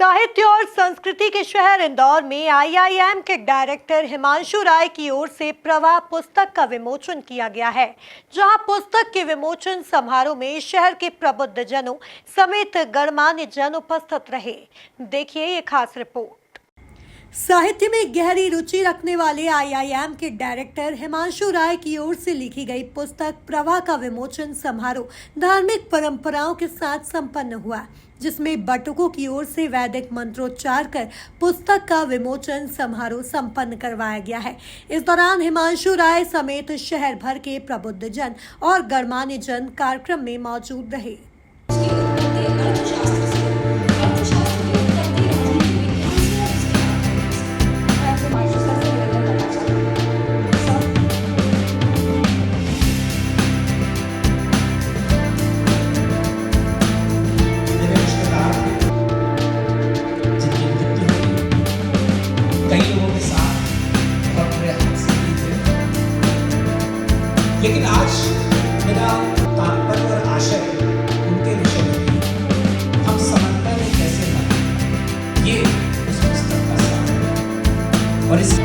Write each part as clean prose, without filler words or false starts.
साहित्य और संस्कृति के शहर इंदौर में आईआईएम के डायरेक्टर हिमांशु राय की ओर से प्रवाह पुस्तक का विमोचन किया गया है, जहां पुस्तक के विमोचन समारोह में शहर के प्रबुद्ध जनों समेत गणमान्य जन उपस्थित रहे। देखिए ये खास रिपोर्ट। साहित्य में गहरी रुचि रखने वाले आईआईएम के डायरेक्टर हिमांशु राय की ओर से लिखी गई पुस्तक प्रवाह का विमोचन समारोह धार्मिक परंपराओं के साथ संपन्न हुआ, जिसमें बटुकों की ओर से वैदिक मंत्रोच्चार कर पुस्तक का विमोचन समारोह संपन्न करवाया गया है। इस दौरान हिमांशु राय समेत शहर भर के प्रबुद्ध जन और गणमान्य जन कार्यक्रम में मौजूद रहे। लेकिन आज मेरा तात्पर्य और आशय उनके विषय में हम समन्वय में कैसे बने, ये उस पुस्तक का सार है। और इस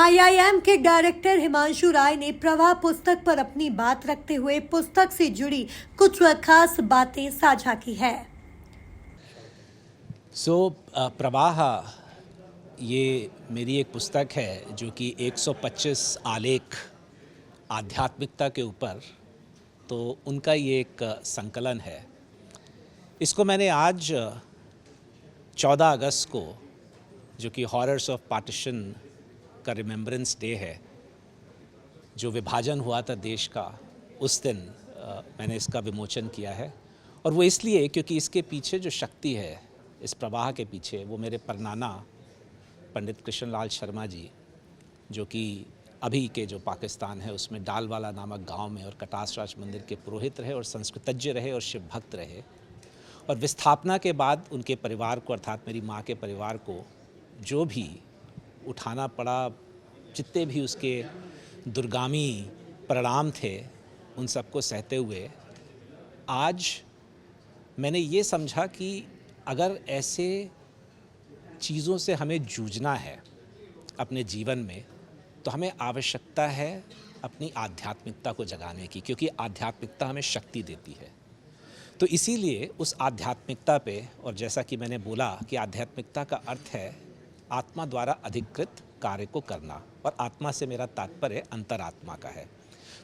आईआईएम के डायरेक्टर हिमांशु राय ने प्रवाह पुस्तक पर अपनी बात रखते हुए पुस्तक से जुड़ी कुछ खास बातें साझा की है। प्रवाह ये मेरी एक पुस्तक है जो कि 125 आलेख आध्यात्मिकता के ऊपर, तो उनका ये एक संकलन है। इसको मैंने आज 14 अगस्त को, जो कि हॉरर्स ऑफ पार्टीशन का रिमेम्बरेंस डे है, जो विभाजन हुआ था देश का, उस दिन मैंने इसका विमोचन किया है। और वो इसलिए क्योंकि इसके पीछे जो शक्ति है, इस प्रवाह के पीछे, वो मेरे परनाना पंडित कृष्णलाल शर्मा जी, जो कि अभी के जो पाकिस्तान है उसमें डालवाला नामक गांव में और कटास राज मंदिर के पुरोहित रहे और संस्कृतज्ञ रहे और शिव भक्त रहे। और विस्थापना के बाद उनके परिवार को, अर्थात मेरी माँ के परिवार को, जो भी उठाना पड़ा, जितने भी उसके दुर्गामी परिणाम थे, उन सबको सहते हुए आज मैंने ये समझा कि अगर ऐसे चीज़ों से हमें जूझना है अपने जीवन में, तो हमें आवश्यकता है अपनी आध्यात्मिकता को जगाने की, क्योंकि आध्यात्मिकता हमें शक्ति देती है। तो इसीलिए उस आध्यात्मिकता पे, और जैसा कि मैंने बोला कि आध्यात्मिकता का अर्थ है आत्मा द्वारा अधिकृत कार्य को करना, और आत्मा से मेरा तात्पर्य अंतरात्मा का है।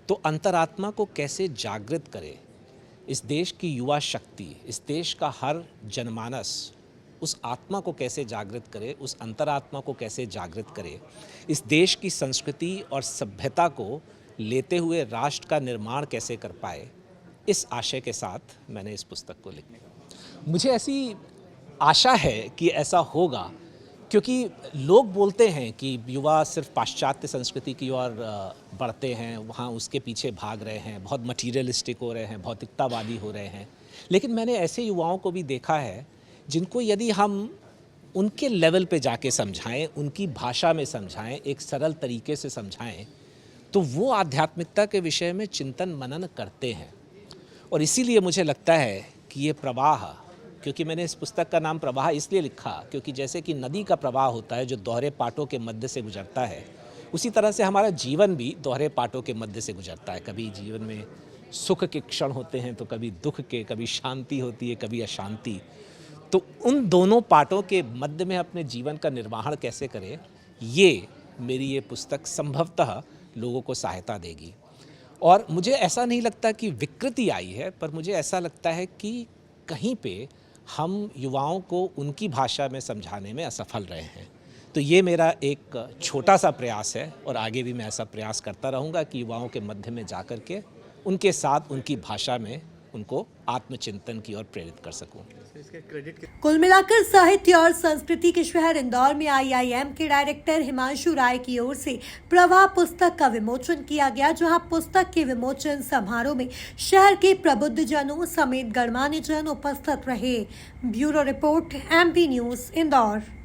तो अंतरात्मा को कैसे जागृत करे, इस देश की युवा शक्ति, इस देश का हर जनमानस उस आत्मा को कैसे जागृत करे, उस अंतरात्मा को कैसे जागृत करे, इस देश की संस्कृति और सभ्यता को लेते हुए राष्ट्र का निर्माण कैसे कर पाए, इस आशय के साथ मैंने इस पुस्तक को लिखा। मुझे ऐसी आशा है कि ऐसा होगा, क्योंकि लोग बोलते हैं कि युवा सिर्फ पाश्चात्य संस्कृति की ओर बढ़ते हैं, वहाँ उसके पीछे भाग रहे हैं, बहुत मटीरियलिस्टिक हो रहे हैं, भौतिकतावादी हो रहे हैं। लेकिन मैंने ऐसे युवाओं को भी देखा है जिनको यदि हम उनके लेवल पे जाके समझाएं, उनकी भाषा में समझाएं, एक सरल तरीके से समझाएं, तो वो आध्यात्मिकता के विषय में चिंतन मनन करते हैं। और इसीलिए मुझे लगता है कि ये प्रवाह, क्योंकि मैंने इस पुस्तक का नाम प्रवाह इसलिए लिखा क्योंकि जैसे कि नदी का प्रवाह होता है जो दोहरे पाटों के मध्य से गुजरता है, उसी तरह से हमारा जीवन भी दोहरे पाटों के मध्य से गुजरता है। कभी जीवन में सुख के क्षण होते हैं तो कभी दुख के, कभी शांति होती है, कभी अशांति। तो उन दोनों पाटों के मध्य में अपने जीवन का निर्वहन कैसे करें, ये मेरी ये पुस्तक संभवतः लोगों को सहायता देगी। और मुझे ऐसा नहीं लगता कि विकृति आई है, पर मुझे ऐसा लगता है कि कहीं पे हम युवाओं को उनकी भाषा में समझाने में असफल रहे हैं। तो ये मेरा एक छोटा सा प्रयास है और आगे भी मैं ऐसा प्रयास करता रहूँगा कि युवाओं के मध्य में जा कर के उनके साथ उनकी भाषा में उनको आत्मचिंतन की ओर प्रेरित कर सकूं। कुल मिलाकर साहित्य और संस्कृति के शहर इंदौर में IIM के डायरेक्टर हिमांशु राय की ओर से प्रवाह पुस्तक का विमोचन किया गया, जहां पुस्तक के विमोचन समारोह में शहर के प्रबुद्ध जनों समेत गणमान्य जन उपस्थित रहे। Bureau report MP news Indore.